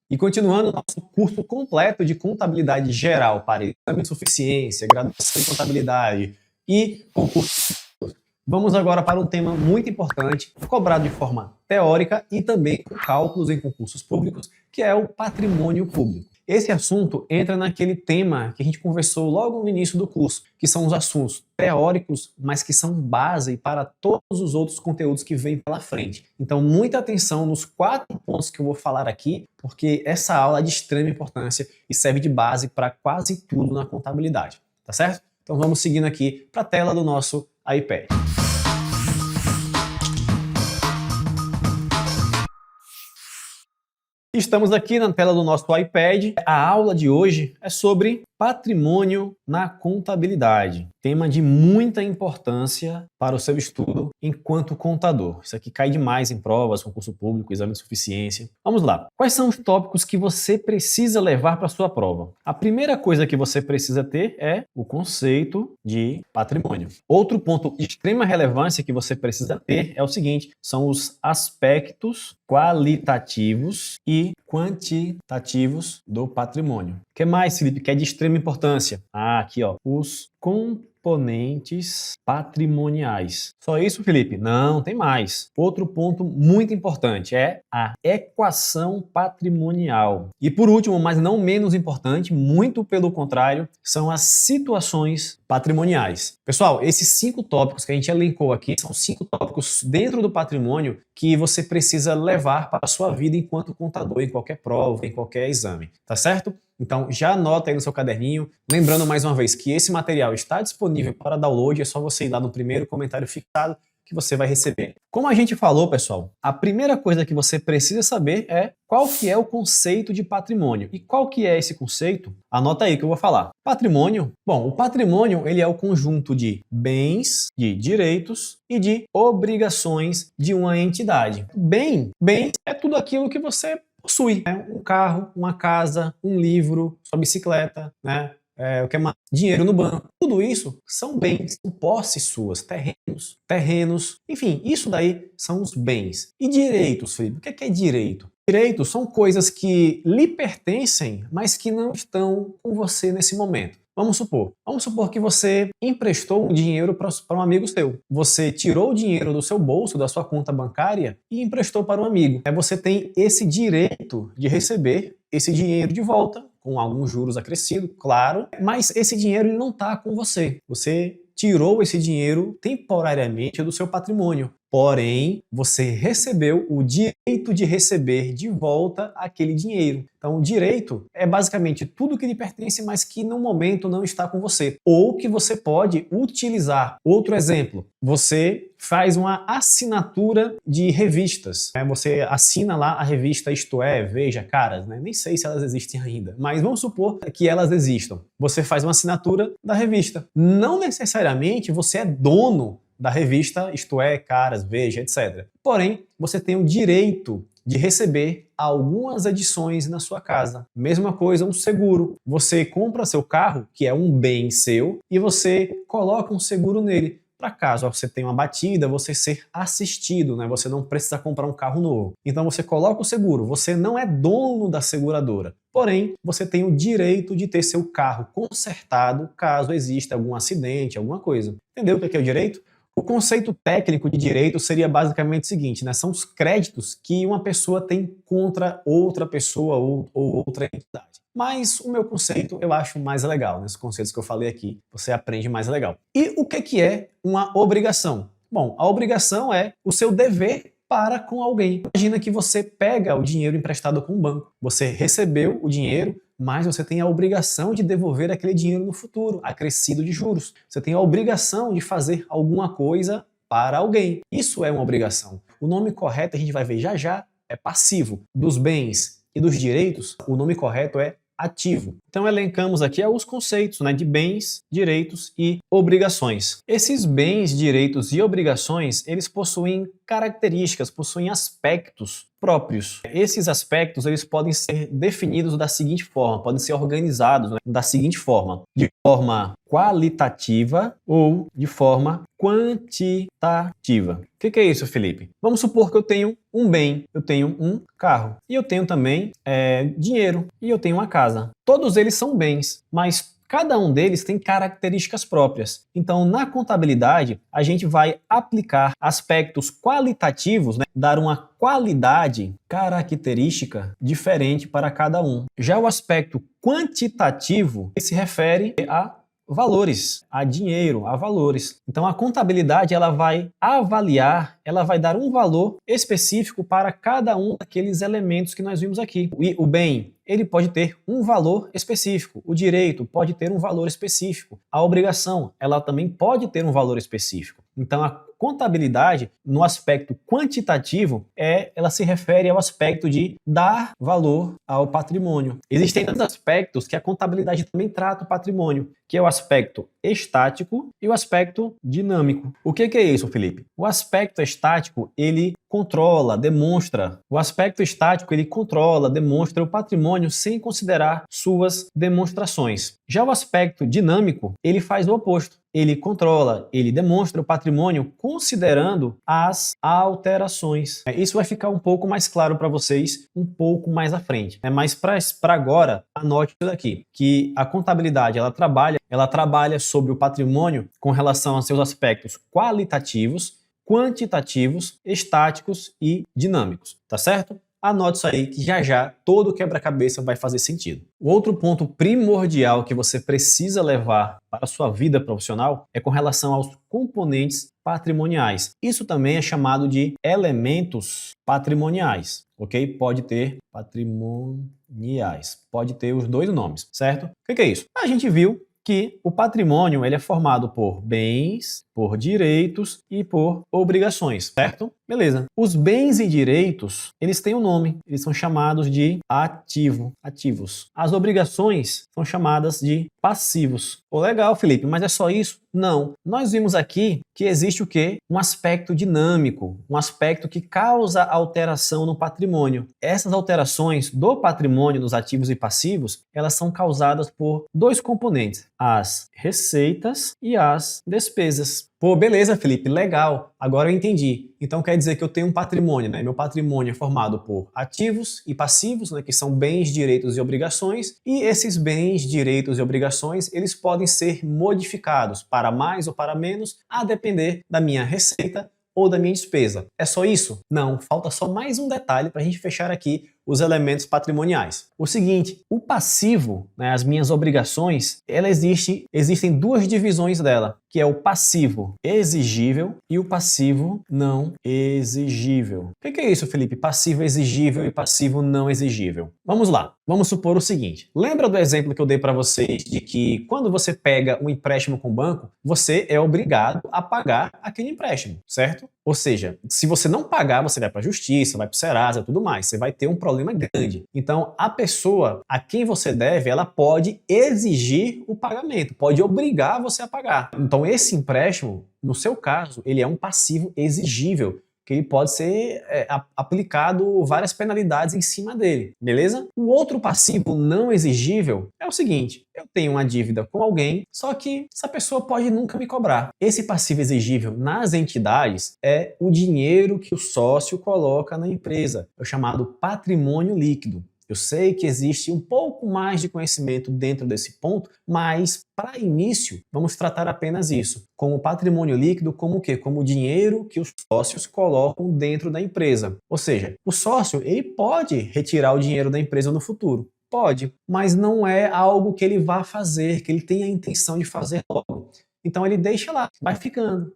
E continuando nosso curso completo de contabilidade geral para exame de suficiência, graduação em contabilidade e concurso, vamos agora para um tema muito importante, cobrado de forma teórica e também com cálculos em concursos públicos, que é o patrimônio público. Esse assunto entra naquele tema que a gente conversou logo no início do curso, que são os assuntos teóricos, mas que são base para todos os outros conteúdos que vêm pela frente. Então, muita atenção nos 4 pontos que eu vou falar aqui, porque essa aula é de extrema importância e serve de base para quase tudo na contabilidade, tá certo? Então, vamos seguindo aqui para a tela do nosso iPad. Estamos aqui na tela do nosso iPad. A aula de hoje é sobre patrimônio na contabilidade. Tema de muita importância para o seu estudo enquanto contador. Isso aqui cai demais em provas, concurso público, exame de suficiência. Vamos lá. Quais são os tópicos que você precisa levar para a sua prova? A primeira coisa que você precisa ter é o conceito de patrimônio. Outro ponto de extrema relevância que você precisa ter é o seguinte, são os aspectos qualitativos e quantitativos do patrimônio. O que mais, Felipe, que é de extrema importância? Aqui, ó, os componentes patrimoniais. Só isso, Felipe? Não, tem mais. Outro ponto muito importante é a equação patrimonial. E por último, mas não menos importante, muito pelo contrário, são as situações patrimoniais. Pessoal, esses 5 tópicos que a gente elencou aqui são 5 tópicos dentro do patrimônio que você precisa levar para a sua vida enquanto contador, em qualquer prova, em qualquer exame, tá certo? Então já anota aí no seu caderninho, lembrando mais uma vez que esse material está disponível para download, é só você ir lá no primeiro comentário fixado que você vai receber. Como a gente falou, pessoal, a primeira coisa que você precisa saber é qual que é o conceito de patrimônio. E qual que é esse conceito? Anota aí que eu vou falar. Patrimônio, bom, o patrimônio ele é o conjunto de bens, de direitos e de obrigações de uma entidade. Bem é tudo aquilo que você possui, né? Um carro, uma casa, um livro, sua bicicleta, né? O que é mais? Dinheiro no banco. Tudo isso são bens, são posses suas, terrenos, enfim, isso daí são os bens. E direitos, Felipe? O que é direito? Direitos são coisas que lhe pertencem, mas que não estão com você nesse momento. Vamos supor que você emprestou um dinheiro para um amigo seu. Você tirou o dinheiro do seu bolso, da sua conta bancária e emprestou para um amigo. Você tem esse direito de receber esse dinheiro de volta, com alguns juros acrescidos, claro, mas esse dinheiro ele não está com você. Você tirou esse dinheiro temporariamente do seu patrimônio. Porém, você recebeu o direito de receber de volta aquele dinheiro. Então, o direito é basicamente tudo que lhe pertence, mas que no momento não está com você. Ou que você pode utilizar. Outro exemplo, você faz uma assinatura de revistas. Você assina lá a revista Isto É, Veja, Caras, né? Nem sei se elas existem ainda, mas vamos supor que elas existam. Você faz uma assinatura da revista. Não necessariamente você é dono da revista Isto É, Caras, Veja, etc. Porém, você tem o direito de receber algumas edições na sua casa. Mesma coisa, um seguro. Você compra seu carro, que é um bem seu, e você coloca um seguro nele. Para caso você tenha uma batida, você ser assistido, né? Você não precisa comprar um carro novo. Então você coloca o seguro, você não é dono da seguradora. Porém, você tem o direito de ter seu carro consertado caso exista algum acidente, alguma coisa. Entendeu o que é o direito? O conceito técnico de direito seria basicamente o seguinte, né? São os créditos que uma pessoa tem contra outra pessoa ou outra entidade. Mas o meu conceito eu acho mais legal, né? Os conceitos que eu falei aqui, você aprende mais legal. E o que é uma obrigação? Bom, a obrigação é o seu dever para com alguém. Imagina que você pega o dinheiro emprestado com o banco. Você recebeu o dinheiro, mas você tem a obrigação de devolver aquele dinheiro no futuro, acrescido de juros. Você tem a obrigação de fazer alguma coisa para alguém. Isso é uma obrigação. O nome correto, a gente vai ver já já, é passivo. Dos bens e dos direitos, o nome correto é ativo. Então elencamos aqui os conceitos, né, de bens, direitos e obrigações. Esses bens, direitos e obrigações, eles possuem características, possuem aspectos próprios. Esses aspectos eles podem ser definidos da seguinte forma, podem ser organizados, né, da seguinte forma, de forma qualitativa ou de forma quantitativa. O que é isso, Felipe? Vamos supor que eu tenho um bem, eu tenho um carro, e eu tenho também dinheiro, e eu tenho uma casa. Todos eles são bens, mas cada um deles tem características próprias. Então, na contabilidade, a gente vai aplicar aspectos qualitativos, né? Dar uma qualidade característica diferente para cada um. Já o aspecto quantitativo se refere a valores, a dinheiro, a valores. Então a contabilidade ela vai avaliar, ela vai dar um valor específico para cada um daqueles elementos que nós vimos aqui. O bem, ele pode ter um valor específico, o direito pode ter um valor específico, a obrigação, ela também pode ter um valor específico. Então a contabilidade, no aspecto quantitativo, ela se refere ao aspecto de dar valor ao patrimônio. Existem tantos aspectos que a contabilidade também trata o patrimônio, que é o aspecto estático e o aspecto dinâmico. O que é isso, Felipe? O aspecto estático, ele controla, demonstra. O aspecto estático, ele controla, demonstra o patrimônio sem considerar suas demonstrações. Já o aspecto dinâmico, ele faz o oposto. Ele controla, ele demonstra o patrimônio considerando as alterações. Isso vai ficar um pouco mais claro para vocês um pouco mais à frente. Mas para agora, anote isso daqui, que a contabilidade ela trabalha sobre o patrimônio com relação aos seus aspectos qualitativos, quantitativos, estáticos e dinâmicos, tá certo? Anote isso aí que já todo o quebra-cabeça vai fazer sentido. O outro ponto primordial que você precisa levar para a sua vida profissional é com relação aos componentes patrimoniais. Isso também é chamado de elementos patrimoniais, ok? Pode ter patrimoniais, pode ter os dois nomes, certo? O que é isso? A gente viu que o patrimônio ele é formado por bens, por direitos e por obrigações, certo? Beleza. Os bens e direitos, eles têm um nome, eles são chamados de ativos. As obrigações são chamadas de passivos. Pô, legal, Felipe, mas é só isso? Não. Nós vimos aqui que existe o quê? Um aspecto dinâmico, um aspecto que causa alteração no patrimônio. Essas alterações do patrimônio nos ativos e passivos, elas são causadas por dois componentes, as receitas e as despesas. Pô, beleza, Felipe, legal. Agora eu entendi. Então quer dizer que eu tenho um patrimônio, né? Meu patrimônio é formado por ativos e passivos, né? Que são bens, direitos e obrigações. E esses bens, direitos e obrigações, eles podem ser modificados para mais ou para menos, a depender da minha receita ou da minha despesa. É só isso? Não, falta só mais um detalhe para a gente fechar aqui os elementos patrimoniais. O seguinte, o passivo, né, as minhas obrigações, existem duas divisões dela, que é o passivo exigível e o passivo não exigível. O que é isso, Felipe? Passivo exigível e passivo não exigível. Vamos lá, vamos supor o seguinte. Lembra do exemplo que eu dei para vocês de que quando você pega um empréstimo com o banco, você é obrigado a pagar aquele empréstimo, certo? Ou seja, se você não pagar, você vai para a justiça, vai para o Serasa e tudo mais. Você vai ter um problema grande. Então, a pessoa a quem você deve, ela pode exigir o pagamento, pode obrigar você a pagar. Então, esse empréstimo, no seu caso, ele é um passivo exigível, que ele pode ser aplicado várias penalidades em cima dele, beleza? O outro passivo não exigível é o seguinte, eu tenho uma dívida com alguém, só que essa pessoa pode nunca me cobrar. Esse passivo exigível nas entidades é o dinheiro que o sócio coloca na empresa, é o chamado patrimônio líquido. Eu sei que existe um pouco mais de conhecimento dentro desse ponto, mas para início vamos tratar apenas isso, como patrimônio líquido, como o quê? Como o dinheiro que os sócios colocam dentro da empresa. Ou seja, o sócio ele pode retirar o dinheiro da empresa no futuro. Pode, mas não é algo que ele vá fazer, que ele tenha a intenção de fazer logo. Então ele deixa lá, vai ficando.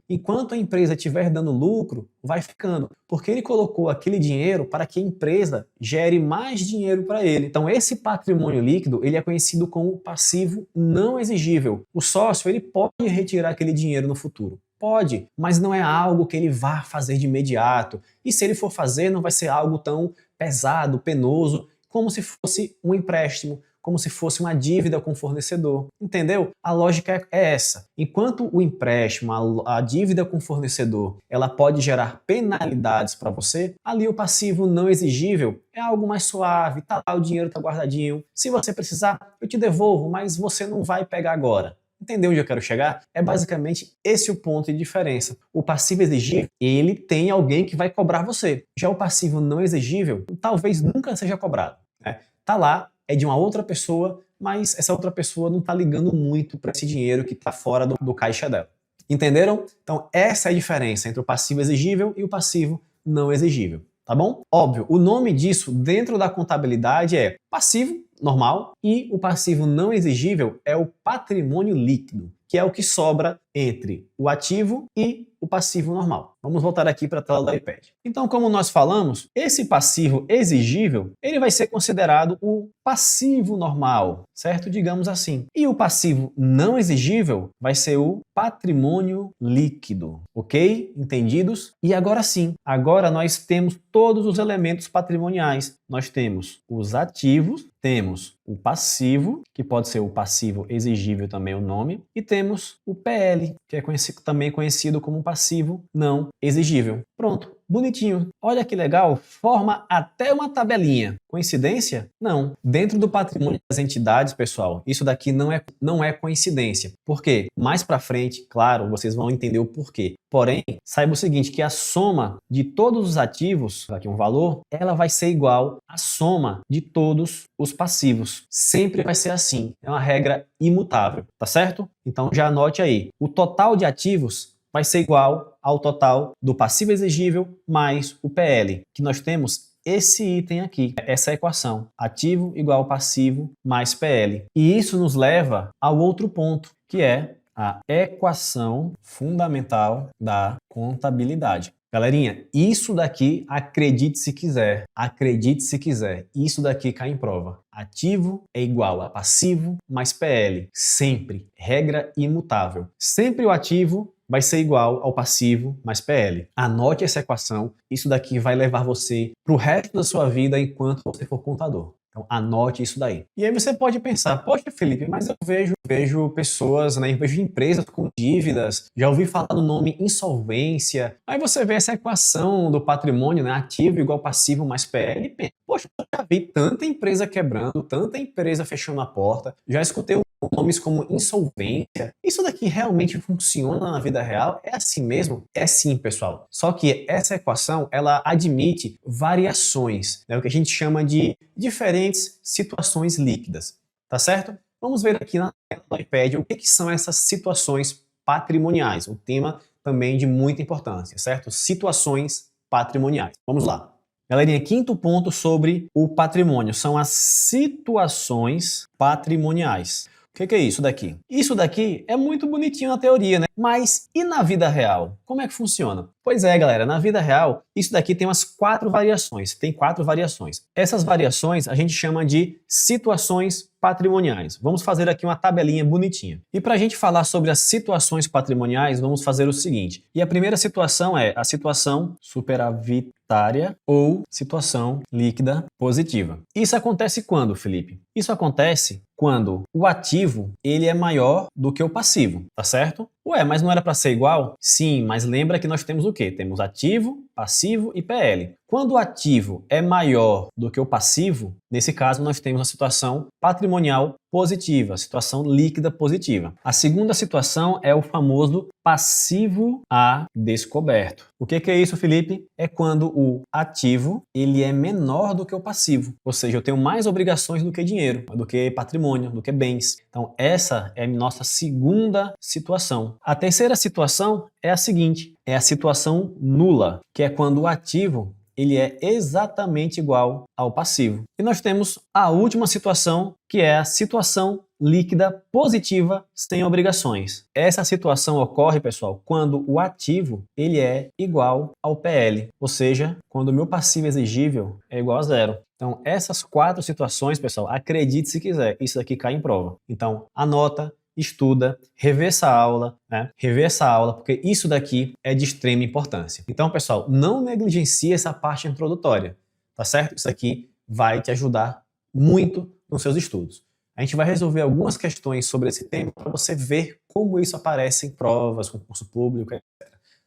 Enquanto a empresa estiver dando lucro, vai ficando. Porque ele colocou aquele dinheiro para que a empresa gere mais dinheiro para ele. Então esse patrimônio líquido, ele é conhecido como passivo não exigível. O sócio, ele pode retirar aquele dinheiro no futuro. Pode, mas não é algo que ele vá fazer de imediato. E se ele for fazer, não vai ser algo tão pesado, penoso, como se fosse um empréstimo. como se fosse uma dívida com o fornecedor. Entendeu? A lógica é essa. Enquanto o empréstimo, a dívida com o fornecedor, ela pode gerar penalidades para você, ali o passivo não exigível é algo mais suave, tá lá, o dinheiro tá guardadinho. Se você precisar, eu te devolvo, mas você não vai pegar agora. Entendeu onde eu quero chegar? É basicamente esse o ponto de diferença. O passivo exigível, ele tem alguém que vai cobrar você. Já o passivo não exigível, talvez nunca seja cobrado, né? Tá lá, é de uma outra pessoa, mas essa outra pessoa não tá ligando muito para esse dinheiro que tá fora do caixa dela. Entenderam? Então essa é a diferença entre o passivo exigível e o passivo não exigível. Tá bom? Óbvio, o nome disso dentro da contabilidade é passivo normal e o passivo não exigível é o patrimônio líquido, que é o que sobra entre o ativo e o passivo normal. Vamos voltar aqui para a tela do iPad. Então, como nós falamos, esse passivo exigível, ele vai ser considerado o passivo normal, certo? Digamos assim. E o passivo não exigível vai ser o patrimônio líquido, ok? Entendidos? E agora sim, agora nós temos todos os elementos patrimoniais. Nós temos os ativos, temos o passivo, que pode ser o passivo exigível também o nome, e temos o PL, que é também conhecido como passivo não exigível. Pronto, bonitinho. Olha que legal, forma até uma tabelinha. Coincidência? Não. Dentro do patrimônio das entidades, pessoal, isso daqui não é coincidência. Por quê? Mais para frente, claro, vocês vão entender o porquê. Porém, saiba o seguinte, que a soma de todos os ativos, aqui um valor, ela vai ser igual à soma de todos os passivos. Sempre vai ser assim. É uma regra imutável, tá certo? Então já anote aí. O total de ativos vai ser igual ao total do passivo exigível mais o PL, que nós temos esse item aqui, essa equação, ativo igual passivo mais PL. E isso nos leva ao outro ponto, que é a equação fundamental da contabilidade. Galerinha, isso daqui, acredite se quiser, isso daqui cai em prova. Ativo é igual a passivo mais PL, sempre, regra imutável. Sempre o ativo vai ser igual ao passivo mais PL. Anote essa equação, isso daqui vai levar você para o resto da sua vida enquanto você for contador. Então anote isso daí. E aí você pode pensar, poxa Felipe, mas eu vejo pessoas, né, eu vejo empresas com dívidas, já ouvi falar do nome insolvência. Aí você vê essa equação do patrimônio, né, ativo igual passivo mais PL e pensa, poxa, eu já vi tanta empresa quebrando, tanta empresa fechando a porta, já escutei nomes como insolvência. Isso daqui realmente funciona na vida real? É assim mesmo? É sim, pessoal. Só que essa equação, ela admite variações, né? O que a gente chama de diferentes situações líquidas, tá certo? Vamos ver aqui na tela do iPad o que são essas situações patrimoniais, um tema também de muita importância, certo? Situações patrimoniais. Vamos lá. Galerinha, quinto ponto sobre o patrimônio são as situações patrimoniais. O que é isso daqui? Isso daqui é muito bonitinho na teoria, né? Mas e na vida real? Como é que funciona? Pois é, galera, na vida real, isso daqui tem umas 4 variações. Tem 4 variações. Essas variações a gente chama de situações patrimoniais. Vamos fazer aqui uma tabelinha bonitinha. E para a gente falar sobre as situações patrimoniais, vamos fazer o seguinte. E a primeira situação é a situação superavitária ou situação líquida positiva. Isso acontece quando, Felipe? Isso acontece quando o ativo ele é maior do que o passivo, tá certo? Ué, mas não era para ser igual? Sim, mas lembra que nós temos o quê? Temos ativo, passivo e PL. Quando o ativo é maior do que o passivo, nesse caso nós temos a situação patrimonial positiva, a situação líquida positiva. A segunda situação é o famoso passivo a descoberto. O que é isso, Felipe? É quando o ativo ele é menor do que o passivo, ou seja, eu tenho mais obrigações do que dinheiro, do que patrimônio, do que bens. Então essa é a nossa segunda situação. A terceira situação é a seguinte, é a situação nula, que é quando o ativo ele é exatamente igual ao passivo. E nós temos a última situação, que é a situação líquida positiva sem obrigações. Essa situação ocorre, pessoal, quando o ativo ele é igual ao PL, ou seja, quando o meu passivo exigível é igual a zero. Então, essas 4 situações, pessoal, acredite se quiser, isso aqui cai em prova. Então, anota, estuda, revê essa aula, né? Revê essa aula, porque isso daqui é de extrema importância. Então, pessoal, não negligencie essa parte introdutória, tá certo? Isso aqui vai te ajudar muito nos seus estudos. A gente vai resolver algumas questões sobre esse tema para você ver como isso aparece em provas, concurso público, etc.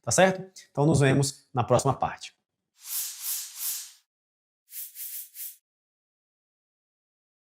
Tá certo? Então nos vemos na próxima parte.